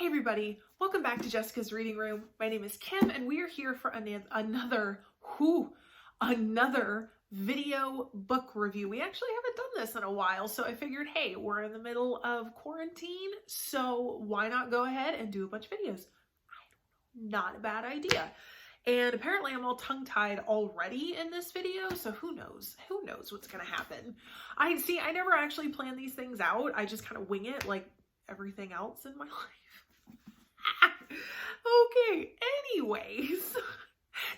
Hey everybody, welcome back to Jessica's Reading Room. My name is Kim and we are here for another video book review. We actually haven't done this in a while, so I figured, hey, we're in the middle of quarantine, so why not go ahead and do a bunch of videos? Not a bad idea. And apparently I'm all tongue-tied already in this video, so who knows what's gonna happen. I never actually plan these things out. I just kind of wing it like everything else in my life. Okay, anyways,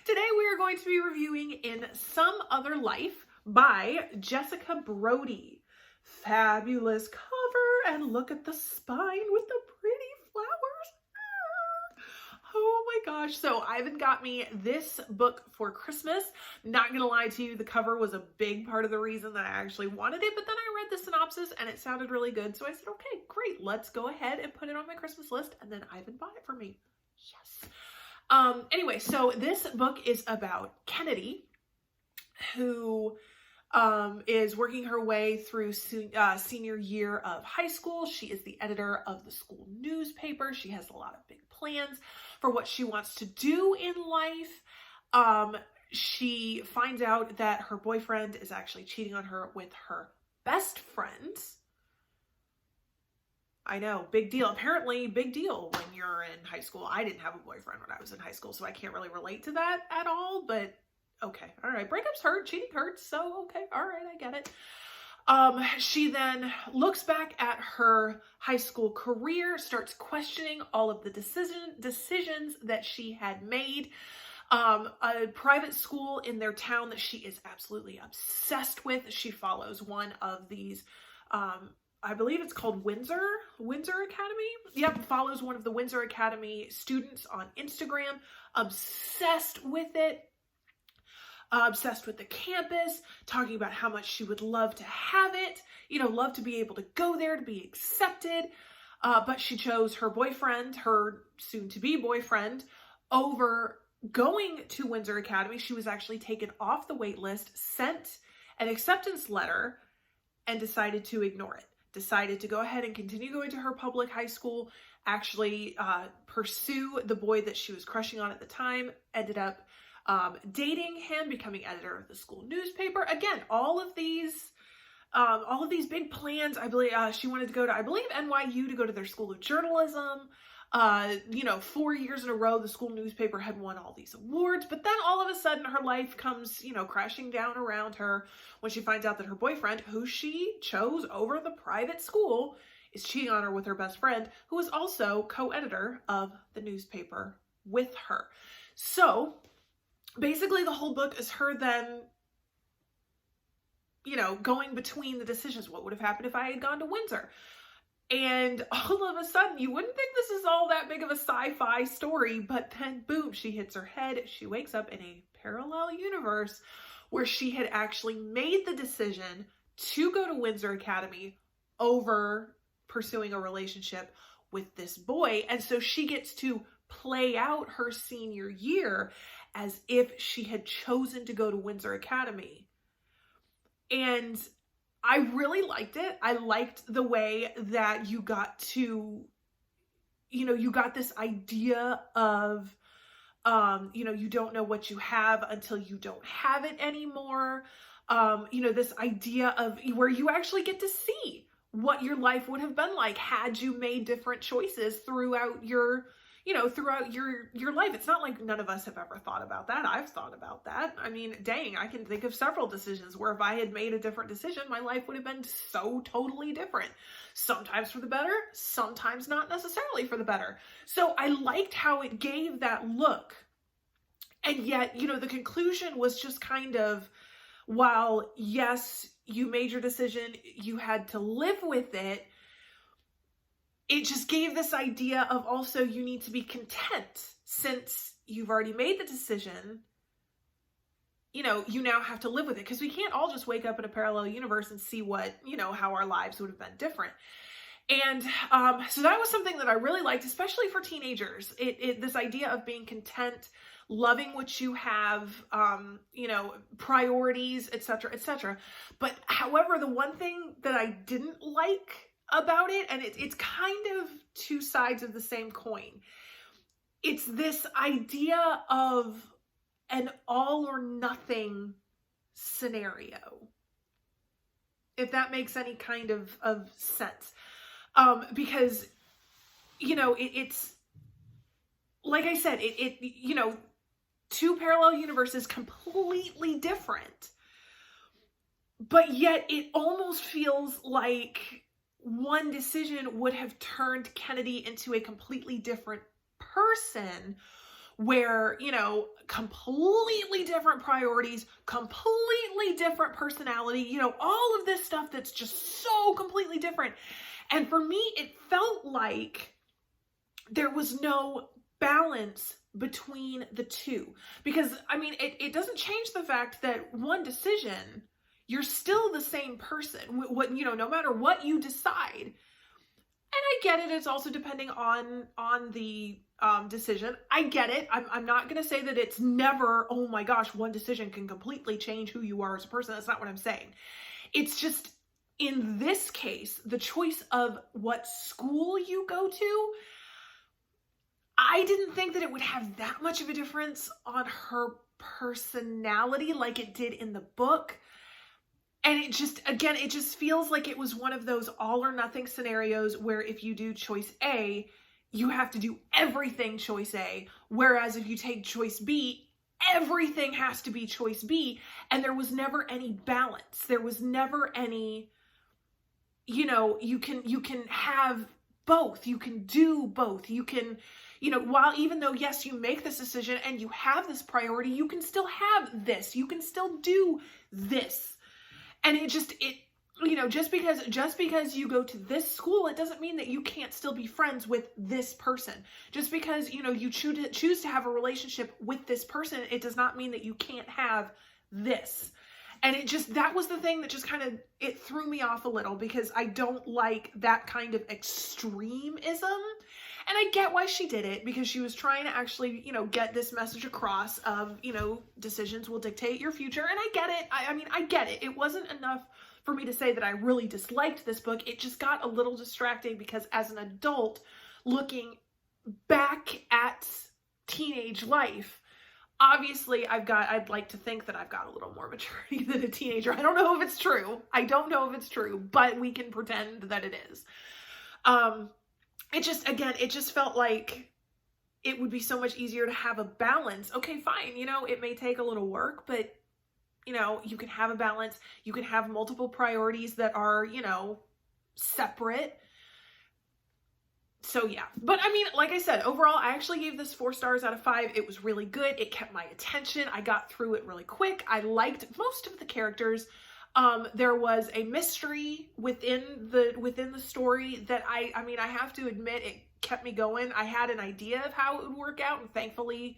today we are going to be reviewing In Some Other Life by Jessica Brody. Fabulous cover, and look at the spine with the pretty flowers. Oh my gosh. So Ivan got me this book for Christmas. Not gonna lie to you, the cover was a big part of the reason that I actually wanted it, but then I read the synopsis and it sounded really good. So I said, okay, great, let's go ahead and put it on my Christmas list. And then Ivan bought it for me. Yes. Anyway, so this book is about Kennedy, who is working her way through senior year of high school. She is the editor of the school newspaper. She has a lot of big plans for what she wants to do in life. She finds out that her boyfriend is actually cheating on her with her best friend. I know, big deal. Apparently, big deal when you're in high school. I didn't have a boyfriend when I was in high school, so I can't really relate to that at all, but okay, all right. Breakups hurt, cheating hurts, so okay, all right, I get it. She then looks back at her high school career, starts questioning all of the decisions that she had made. A private school in their town that she is absolutely obsessed with. She follows one of these, I believe it's called Windsor Academy. Yep, follows one of the Windsor Academy students on Instagram, obsessed with it. Obsessed with the campus, talking about how much she would love to have it, love to be able to go there, to be accepted. But she chose her boyfriend, her soon-to-be boyfriend, over going to Windsor Academy. She was actually taken off the wait list, sent an acceptance letter, and decided to ignore it. Decided to go ahead and continue going to her public high school, actually pursue the boy that she was crushing on at the time, ended up dating him, becoming editor of the school newspaper. Again, all of these big plans. I believe she wanted to go to, NYU to go to their school of journalism. 4 years in a row, the school newspaper had won all these awards, but then all of a sudden her life comes, crashing down around her when she finds out that her boyfriend, who she chose over the private school, is cheating on her with her best friend, who is also co-editor of the newspaper with her. So basically, the whole book is her then, going between the decisions. What would have happened if I had gone to Windsor? And all of a sudden, you wouldn't think this is all that big of a sci-fi story, but then boom, she hits her head. She wakes up in a parallel universe where she had actually made the decision to go to Windsor Academy over pursuing a relationship with this boy. And so she gets to play out her senior year as if she had chosen to go to Windsor Academy. And I really liked it. I liked the way that you got to, you got this idea of, you don't know what you have until you don't have it anymore. This idea of where you actually get to see what your life would have been like had you made different choices throughout your life. It's not like none of us have ever thought about that. I've thought about that. I mean, dang, I can think of several decisions where if I had made a different decision, my life would have been so totally different. Sometimes for the better, sometimes not necessarily for the better. So I liked how it gave that look. And yet, the conclusion was just kind of, while yes, you made your decision, you had to live with it, it just gave this idea of also you need to be content since you've already made the decision. You now have to live with it, because we can't all just wake up in a parallel universe and see what, how our lives would have been different. And so that was something that I really liked, especially for teenagers. This idea of being content, loving what you have, priorities, etc., etc. But however, the one thing that I didn't like about it, and it's kind of two sides of the same coin. It's this idea of an all or nothing scenario, if that makes any kind of sense. Because, you know, it's, like I said, you know, two parallel universes, completely different, but yet it almost feels like one decision would have turned Kennedy into a completely different person, where, you know, completely different priorities, completely different personality, you know, all of this stuff that's just so completely different. And for me, it felt like there was no balance between the two. Because, I mean, it doesn't change the fact that one decision, you're still the same person. What, you know, no matter what you decide. And I get it, it's also depending on the decision. I get it. I'm not going to say that it's never, oh my gosh, one decision can completely change who you are as a person. That's not what I'm saying. It's just, in this case, the choice of what school you go to, I didn't think that it would have that much of a difference on her personality like it did in the book. And it just, again, it just feels like it was one of those all or nothing scenarios where if you do choice A, you have to do everything choice A. Whereas if you take choice B, everything has to be choice B. And there was never any balance. There was never any, you know, you can have both. You can do both. You can, you know, while, even though, yes, you make this decision and you have this priority, you can still have this. You can still do this. And it, you know, just because you go to this school, it doesn't mean that you can't still be friends with this person. Just because, you know, you choose to have a relationship with this person, it does not mean that you can't have this. And it just, that was the thing that just kind of, it threw me off a little, because I don't like that kind of extremism. And I get why she did it, because she was trying to actually, you know, get this message across of, you know, decisions will dictate your future. And I get it. I mean, I get it. It wasn't enough for me to say that I really disliked this book. It just got a little distracting, because as an adult looking back at teenage life, obviously I'd like to think that I've got a little more maturity than a teenager. I don't know if it's true. I don't know if it's true, but we can pretend that it is. It just, again, it just felt like it would be so much easier to have a balance. Okay, fine. You know, it may take a little work, but, you know, you can have a balance. You can have multiple priorities that are, you know, separate. So yeah, but I mean, like I said, overall, I actually gave this 4 stars out of 5. It was really good. It kept my attention. I got through it really quick. I liked most of the characters. There was a mystery within the story that I mean, I have to admit, it kept me going. I had an idea of how it would work out, and thankfully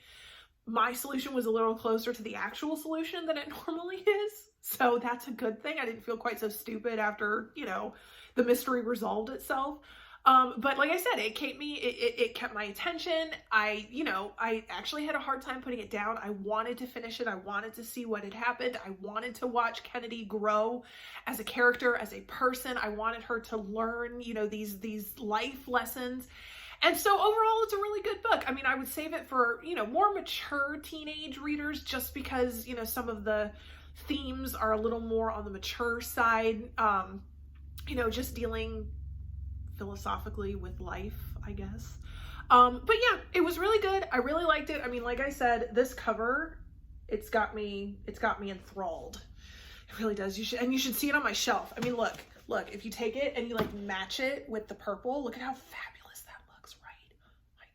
my solution was a little closer to the actual solution than it normally is. So that's a good thing. I didn't feel quite so stupid after, you know, the mystery resolved itself. But like I said, it kept my attention. You know, I actually had a hard time putting it down. I wanted to finish it. I wanted to see what had happened. I wanted to watch Kennedy grow as a character, as a person. I wanted her to learn, you know, these life lessons. And so overall, it's a really good book. I mean, I would save it for, you know, more mature teenage readers, just because, you know, some of the themes are a little more on the mature side, you know, just dealing philosophically with life, I guess. But yeah, it was really good. I really liked it. I mean, like I said, this cover, it's got me enthralled. It really does. You should see it on my shelf. I mean, look, if you take it and you like match it with the purple, look at how fabulous that looks, right? I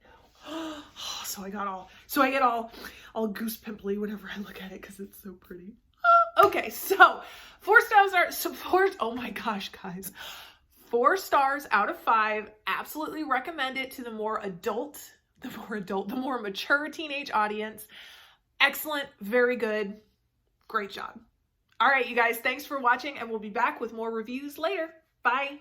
know. So I get all goose pimply whenever I look at it, because it's so pretty. Okay, so 4 stars are support. Oh my gosh, guys. 4 stars out of 5. Absolutely recommend it to the more mature teenage audience. Excellent. Very good. Great job. All right, you guys, thanks for watching, and we'll be back with more reviews later. Bye.